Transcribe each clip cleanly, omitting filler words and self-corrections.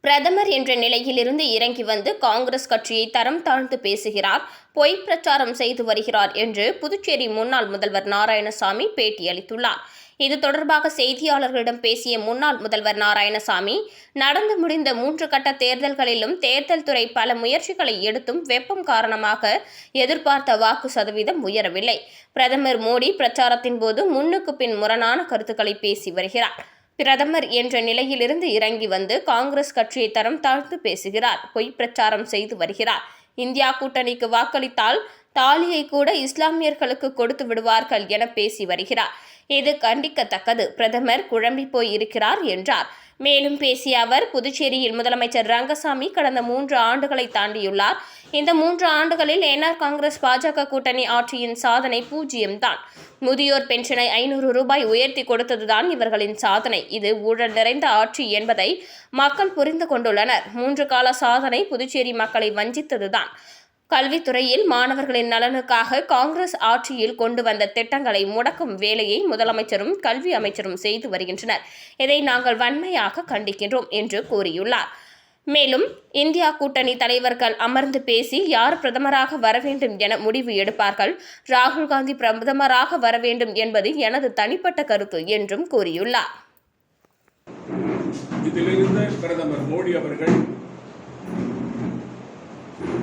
பிரதமர் என்ற நிலையிலிருந்து இறங்கி வந்து காங்கிரஸ் கட்சியை தரம் தாழ்ந்து பேசுகிறார், பொய் பிரச்சாரம் செய்து வருகிறார் என்று புதுச்சேரி முன்னாள் முதல்வர் நாராயணசாமி பேட்டியளித்துள்ளார். இது தொடர்பாக செய்தியாளர்களிடம் பேசிய முன்னாள் முதல்வர் நாராயணசாமி, நடந்து முடிந்த 3 கட்ட தேர்தல்களிலும் தேர்தல் துறை பல முயற்சிகளை எடுத்தும் வெப்பம் காரணமாக எதிர்பார்த்த வாக்கு சதவீதம் உயரவில்லை. பிரதமர் மோடி பிரச்சாரத்தின் போது முன்னுக்கு பின் முரணான கருத்துக்களை பேசி வருகிறார். பிரதமர் என்ற நிலையிலிருந்து இறங்கி வந்து காங்கிரஸ் கட்சியை தரம் தாழ்த்து பேசுகிறார், பொய் பிரச்சாரம் செய்து வருகிறார். இந்தியா கூட்டணிக்கு வாக்களித்தால் தாலியை கூட இஸ்லாமியர்களுக்கு கொடுத்து விடுவார்கள் என பேசி வருகிறார். இது கண்டிக்கத்தக்கது. பிரதமர் குழம்பி போய் இருக்கிறார் என்றார். மேலும் பேசிய அவர், புதுச்சேரியில் முதலமைச்சர் ரங்கசாமி கடந்த 3 ஆண்டுகளை தாண்டியுள்ளார். இந்த 3 ஆண்டுகளில் என்ஆர் காங்கிரஸ் பாஜக கூட்டணி ஆட்சியின் சாதனை 0 தான். முதியோர் பென்ஷனை 500 ரூபாய் உயர்த்தி கொடுத்ததுதான் இவர்களின் சாதனை. இது ஊழல் நிறைந்த ஆட்சி என்பதை மக்கள் புரிந்து கொண்டுள்ளனர். 3 கால சாதனை புதுச்சேரி மக்களை வஞ்சித்ததுதான். கல்வித்துறையில் மாணவர்களின் நலனுக்காக காங்கிரஸ் ஆட்சியில் கொண்டு வந்த திட்டங்களை முடக்கும் வேலையை முதலமைச்சரும் கல்வி அமைச்சரும் செய்து வருகின்றனர். இதை நாங்கள் வன்மையாக கண்டிக்கின்றோம் என்று கூறியுள்ளார். மேலும், இந்தியா கூட்டணி தலைவர்கள் அமர்ந்து பேசி யார் பிரதமராக வர வேண்டும் என முடிவு எடுப்பார்கள். ராகுல் காந்தி பிரதமராக வர வேண்டும் என்பது எனது தனிப்பட்ட கருத்து என்றும் கூறியுள்ளார். இதிலிருந்து பிரதமர் மோடி அவர்கள்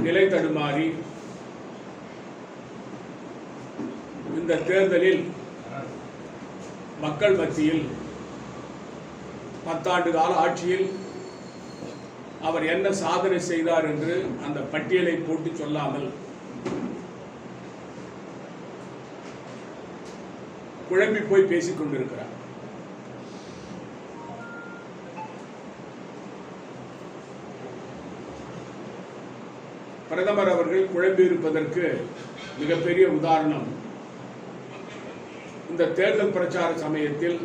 நிலை தடுமாறி இந்த தேர்தலில் மக்கள் மத்தியில் 10 ஆண்டு கால ஆட்சியில் அவர் என்ன சாதனை செய்தார் என்று அந்த பட்டியலை போட்டு சொல்லாமல் குழம்பி போய் பேசிக் கொண்டிருக்கிறார். பிரதமர் அவர்கள் குழம்பி இருப்பதற்கு மிகப்பெரிய உதாரணம், இந்த தேர்தல் பிரச்சார சமயத்தில்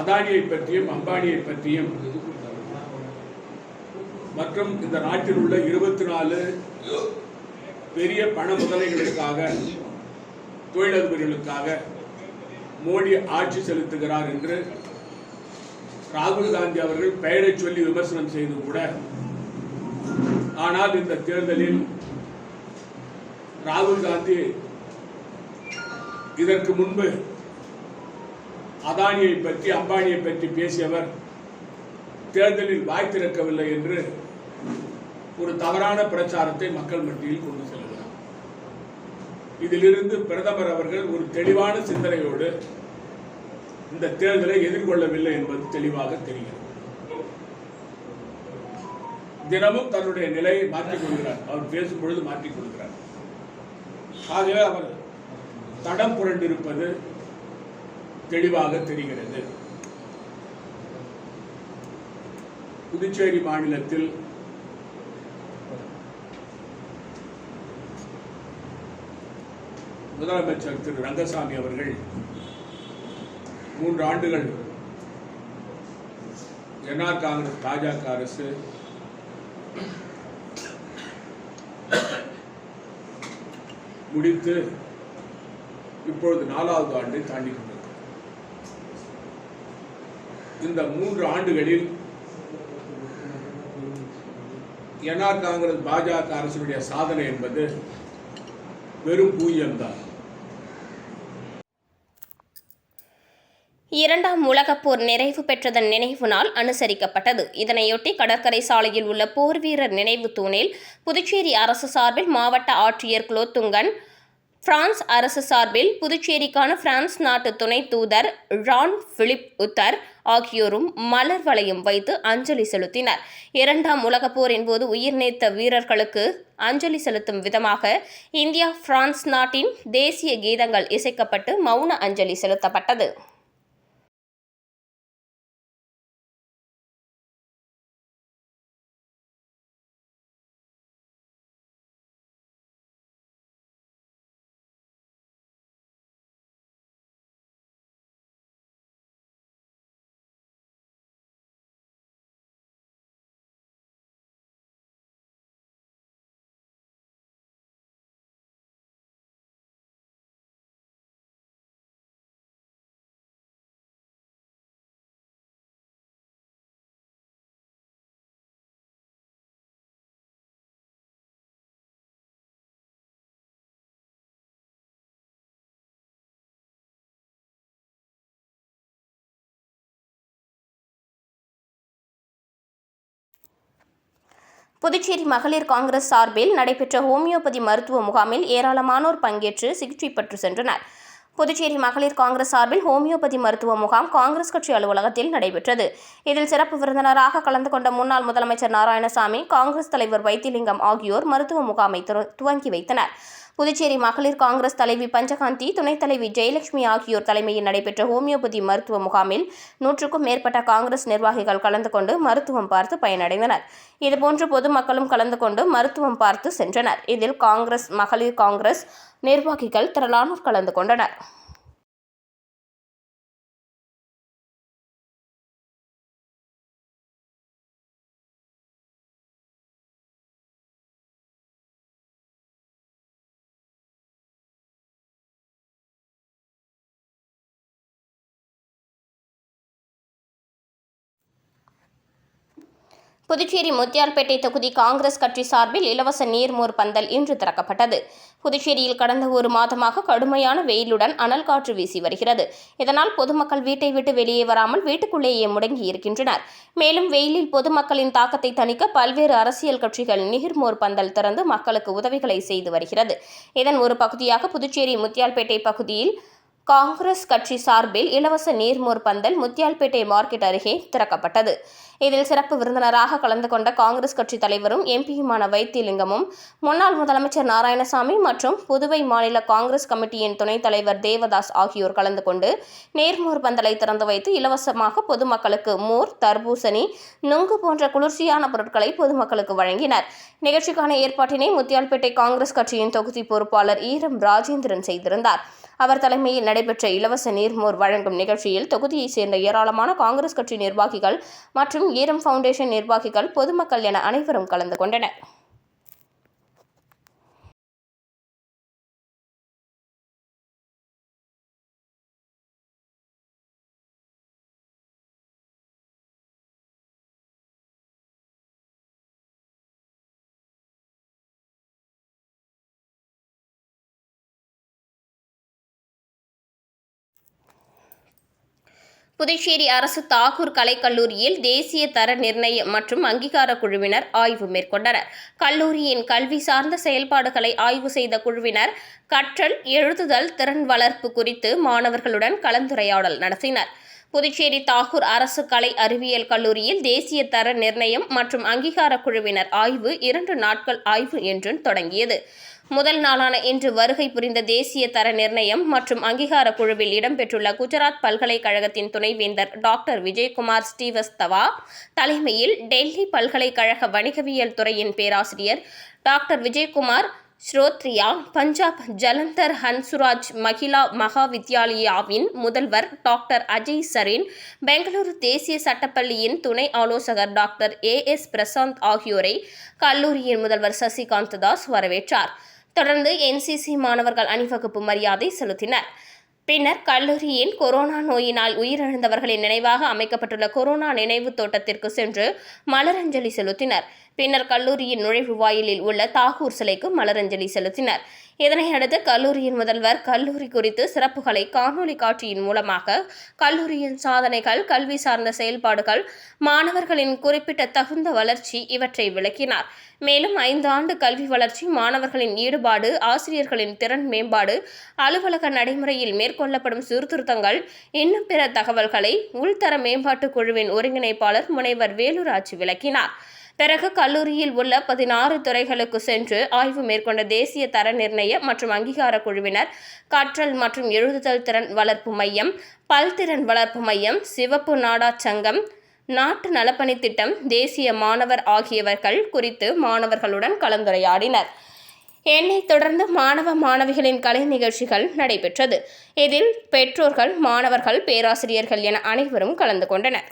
அதானியை பற்றியும் அம்பானியை பற்றியும் மற்றும் இந்த நாட்டில் உள்ள 24 பெரிய பண முதலைகளுக்காக, தொழிலதிபர்களுக்காக மோடி ஆட்சி செலுத்துகிறார் என்று ராகுல் காந்தி அவர்கள் பெயரை சொல்லி விமர்சனம் செய்து கூட, ஆனால் இந்த தேர்தலில் ராகுல் காந்தி இதற்கு முன்பு அதானியை பற்றி அம்பானியை பற்றி பேசியவர் தேர்தலில் வாய் திறக்கவில்லை என்று ஒரு தவறான பிரச்சாரத்தை மக்கள் மத்தியில் கொண்டு செல்கிறார். இதிலிருந்து பிரதமர் அவர்கள் ஒரு தெளிவான சிந்தனையோடு இந்த தேர்தலை எதிர்கொள்ளவில்லை என்பது தெளிவாக தெரிகிறது. தினமும் தன்னுடைய நிலையை மாற்றிக் கொள்கிறார். அவர் பேசும் பொழுது மாற்றிக் கொள்கிறார். ஆகவே அவர் தடம் புரண்டிருப்பது தெளிவாக தெரிகிறது. புதுச்சேரி மாநிலத்தில் முதலமைச்சர் திரு ரங்கசாமி அவர்கள் 3 ஆண்டுகள் என்ஆர் காங்கிரஸ் பாஜக அரசு முடித்து இப்பொழுது 4வது ஆண்டை தாண்டி கொண்டிருக்கிறது. இந்த 3 ஆண்டுகளில் என்ஆர் காங்கிரஸ் பாஜக அரசுடைய சாதனை என்பது வெறும் 0 தான். 2ஆம் உலகப் போர் நிறைவு பெற்றதன் நினைவு நாள் அனுசரிக்கப்பட்டது. இதனையொட்டி கடற்கரை சாலையில் உள்ள போர் வீரர் நினைவு தூணில் புதுச்சேரி அரசு சார்பில் மாவட்ட ஆட்சியர் குலோத்துங்கன், பிரான்ஸ் அரசு சார்பில் புதுச்சேரிக்கான பிரான்ஸ் நாட்டு துணை தூதர் ஜான் பிலிப் உத்தர் ஆகியோரும் மலர் வளையம் வைத்து அஞ்சலி செலுத்தினர். 2ஆம் உலகப் போரின் போது உயிர் நீத்த வீரர்களுக்கு அஞ்சலி செலுத்தும் விதமாக இந்தியா பிரான்ஸ் நாட்டின் தேசிய கீதங்கள் இசைக்கப்பட்டு மௌன அஞ்சலி செலுத்தப்பட்டது. புதுச்சேரி மகளிர் காங்கிரஸ் சார்பில் நடைபெற்ற ஹோமியோபதி மருத்துவ முகாமில் ஏராளமானோர் பங்கேற்று சிகிச்சை பெற்று சென்றனர். புதுச்சேரி மகளிர் காங்கிரஸ் சார்பில் ஹோமியோபதி மருத்துவ முகாம் காங்கிரஸ் கட்சி அலுவலகத்தில் நடைபெற்றது. இதில் சிறப்பு விருந்தினராக கலந்து கொண்ட முன்னாள் முதலமைச்சர் நாராயணசாமி, காங்கிரஸ் தலைவர் வைத்திலிங்கம் ஆகியோர் மருத்துவ முகாமை துவங்கி வைத்தனர். புதுச்சேரி மகளிர் காங்கிரஸ் தலைவி பஞ்சகாந்தி, துணைத் தலைவி ஜெயலட்சுமி ஆகியோர் தலைமையில் நடைபெற்ற ஹோமியோபதி மருத்துவ முகாமில் 100க்கும் மேற்பட்ட காங்கிரஸ் நிர்வாகிகள் கலந்து கொண்டு மருத்துவம் பார்த்து பயனடைந்தனர். இதுபோன்று பொதுமக்களும் கலந்து கொண்டு மருத்துவம் பார்த்து சென்றனர். இதில் காங்கிரஸ், மகளிர் காங்கிரஸ் நிர்வாகிகள் திரளானோர் கலந்து கொண்டனர். புதுச்சேரி முத்தியால்பேட்டை தொகுதி காங்கிரஸ் கட்சி சார்பில் இலவச நீர்மோர் பந்தல் இன்று திறக்கப்பட்டது. புதுச்சேரியில் கடந்த ஒரு மாதமாக கடுமையான வெயிலுடன் அனல் காற்று வீசி வருகிறது. இதனால் பொதுமக்கள் வீட்டை விட்டு வெளியே வராமல் வீட்டுக்குள்ளேயே முடங்கி இருக்கின்றனர். மேலும் வெயிலில் பொதுமக்களின் தாக்கத்தை தணிக்க பல்வேறு அரசியல் கட்சிகள் நீர்மோர் பந்தல் திறந்து மக்களுக்கு உதவிகளை செய்து வருகிறது. இதன் ஒரு பகுதியாக புதுச்சேரி முத்தியால்பேட்டை பகுதியில் காங்கிரஸ் கட்சி சார்பில் இலவச நீர்மோர் பந்தல் முத்தியால்பேட்டை மார்க்கெட் அருகே திறக்கப்பட்டது. இதில் சிறப்பு விருந்தினராக கலந்து கொண்ட காங்கிரஸ் கட்சி தலைவரும் எம்பியுமான வைத்திலிங்கமும், முன்னாள் முதலமைச்சர் நாராயணசாமி மற்றும் புதுவை மாநில காங்கிரஸ் கமிட்டியின் துணைத் தலைவர் தேவதாஸ் ஆகியோர் கலந்து கொண்டு நீர்மோர் பந்தலை திறந்து வைத்து இலவசமாக பொதுமக்களுக்கு மோர், தர்பூசணி, நுங்கு போன்ற குளிர்ச்சியான பொருட்களை பொதுமக்களுக்கு வழங்கினர். நிகழ்ச்சிக்கான ஏற்பாட்டினை முத்தியால்பேட்டை காங்கிரஸ் கட்சியின் தொகுதி பொறுப்பாளர் ஈரம் ராஜேந்திரன் செய்திருந்தார். அவர் தலைமையில் நடைபெற்ற இலவச நீர்மோர் வழங்கும் நிகழ்ச்சியில் தொகுதியைச் சேர்ந்த ஏராளமான காங்கிரஸ் கட்சி நிர்வாகிகள் மற்றும் ஈரம் ஃபவுண்டேஷன் நிர்வாகிகள், பொதுமக்கள் என அனைவரும் கலந்து கொண்டனர். புதுச்சேரி அரசு தாகூர் கலைக்கல்லூரியில் தேசிய தர நிர்ணய மற்றும் அங்கீகார குழுவினர் ஆய்வு மேற்கொண்டனர். கல்லூரியின் கல்வி சார்ந்த செயல்பாடுகளை ஆய்வு செய்த குழுவினர் கற்றல், எழுதுதல், திறன் வளர்ப்பு குறித்து மாணவர்களுடன் கலந்துரையாடல் நடத்தினர். புதுச்சேரி தாகூர் அரசு கலை அறிவியல் கல்லூரியில் தேசிய தர நிர்ணயம் மற்றும் அங்கீகார குழுவினர் ஆய்வு 2 நாட்கள் ஆய்வு என்று தொடங்கியது. முதல் நாளான இன்று வருகை புரிந்த தேசிய தர நிர்ணயம் மற்றும் அங்கீகார குழுவில் இடம்பெற்றுள்ள குஜராத் பல்கலைக்கழகத்தின் துணைவேந்தர் டாக்டர் விஜயகுமார் ஸ்ரீவஸ்தவா தலைமையில் டெல்லி பல்கலைக்கழக வணிகவியல் துறையின் பேராசிரியர் டாக்டர் விஜயகுமார் ஸ்ரோத்ரியா, பஞ்சாப் ஜலந்தர் ஹன்சுராஜ் மகிளா மகா வித்யாலயாவின் முதல்வர் டாக்டர் அஜய் சரீன், பெங்களூரு தேசிய சட்டப்பள்ளியின் துணை ஆலோசகர் டாக்டர் AS பிரசாந்த் ஆகியோரை கல்லூரியின் முதல்வர் சசிகாந்த் தாஸ் வரவேற்றார். தொடர்ந்து NCC மாணவர்கள் அணிவகுப்பு மரியாதை செலுத்தினர். பின்னர் கல்லூரியின் கொரோனா நோயினால் உயிரிழந்தவர்களின் நினைவாக அமைக்கப்பட்டுள்ள கொரோனா நினைவு தோட்டத்திற்கு சென்று மலரஞ்சலி செலுத்தினர். பின்னர் கல்லூரியின் நுழைவு வாயிலில் உள்ள தாகூர் சிலைக்கு மலரஞ்சலி செலுத்தினர். இதனையடுத்து கல்லூரியின் முதல்வர் கல்லூரி குறித்து சிறப்புகளை காணொலி காட்சியின் மூலமாக கல்லூரியின் சாதனைகள், கல்வி சார்ந்த செயல்பாடுகள், மாணவர்களின் குறிப்பிட்ட தகுந்த வளர்ச்சி இவற்றை விளக்கினார். மேலும் 5 ஆண்டு கல்வி வளர்ச்சி, மாணவர்களின் ஈடுபாடு, ஆசிரியர்களின் திறன் மேம்பாடு, அலுவலக நடைமுறையில் மேற்கொள்ளப்படும் சீர்திருத்தங்கள், இன்னும் பிற தகவல்களை உள்தர மேம்பாட்டு குழுவின் ஒருங்கிணைப்பாளர் முனைவர் வேலுராஜ் விளக்கினார். பிறகு கல்லூரியில் உள்ள 16 துறைகளுக்கு சென்று ஆய்வு மேற்கொண்ட தேசிய தர நிர்ணய மற்றும் அங்கீகார குழுவினர் கற்றல் மற்றும் எழுதுதல் திறன் வளர்ப்பு மையம், பல்திறன் வளர்ப்பு மையம், சிவப்பு நாடா சங்கம், நாட்டு நலப்பணி திட்டம், தேசிய மாணவர் ஆகியவர்கள் குறித்து மாணவர்களுடன் கலந்துரையாடினர். என்னைத் தொடர்ந்து மாணவ மாணவிகளின் கலை நிகழ்ச்சிகள் நடைபெற்றது. இதில் பெற்றோர்கள், மாணவர்கள், பேராசிரியர்கள் என அனைவரும் கலந்து கொண்டனர்.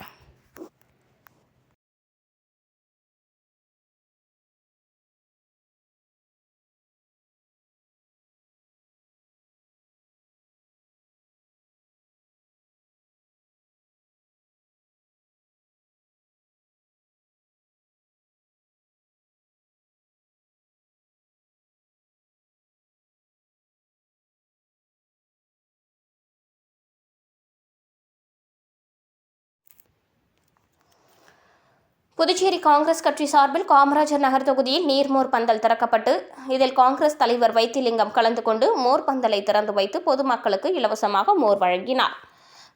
புதுச்சேரி காங்கிரஸ் கட்சி சார்பில் காமராஜர் நகர் தொகுதியில் நீர்மோர் பந்தல் திறக்கப்பட்டு இதில் காங்கிரஸ் தலைவர் வைத்திலிங்கம் கலந்து கொண்டு மோர் பந்தலை திறந்து வைத்து பொதுமக்களுக்கு இலவசமாக மோர் வழங்கினார்.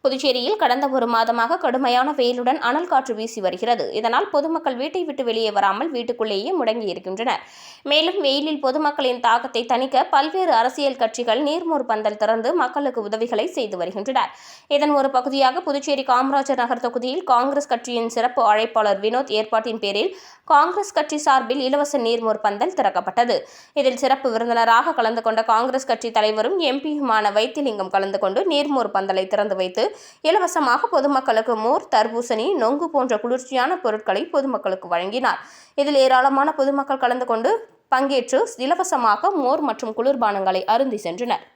புதுச்சேரியில் கடந்த ஒரு மாதமாக கடுமையான வெயிலுடன் அனல் காற்று வீசி வருகிறது. இதனால் பொதுமக்கள் வீட்டை விட்டு வெளியே வராமல் வீட்டுக்குள்ளேயே முடங்கி இருக்கின்றனர். மேலும் வெயிலில் பொதுமக்களின் தாக்கத்தை தணிக்க பல்வேறு அரசியல் கட்சிகள் நீர்மோர் பந்தல் திறந்து மக்களுக்கு உதவிகளை செய்து வருகின்றனர். இதன் ஒரு பகுதியாக புதுச்சேரி காமராஜர் நகர் தொகுதியில் காங்கிரஸ் கட்சியின் சிறப்பு அழைப்பாளர் வினோத் ஏற்பாட்டின் பேரில் காங்கிரஸ் கட்சி சார்பில் இலவச நீர்மோர் பந்தல் திறக்கப்பட்டது. இதில் சிறப்பு விருந்தினராக கலந்து கொண்ட காங்கிரஸ் கட்சி தலைவரும் எம்பியுமான வைத்திலிங்கம் கலந்து கொண்டு நீர்மோர் பந்தலை திறந்து வைத்து இலவசமாக பொதுமக்களுக்கு மோர், தர்பூசணி, நொங்கு போன்ற குளிர்ச்சியான பொருட்களை பொதுமக்களுக்கு வழங்கினார். இதில் ஏராளமான பொதுமக்கள் கலந்து கொண்டு பங்கேற்று இலவசமாக மோர் மற்றும் குளிர்பானங்களை அருந்தி சென்றனர்.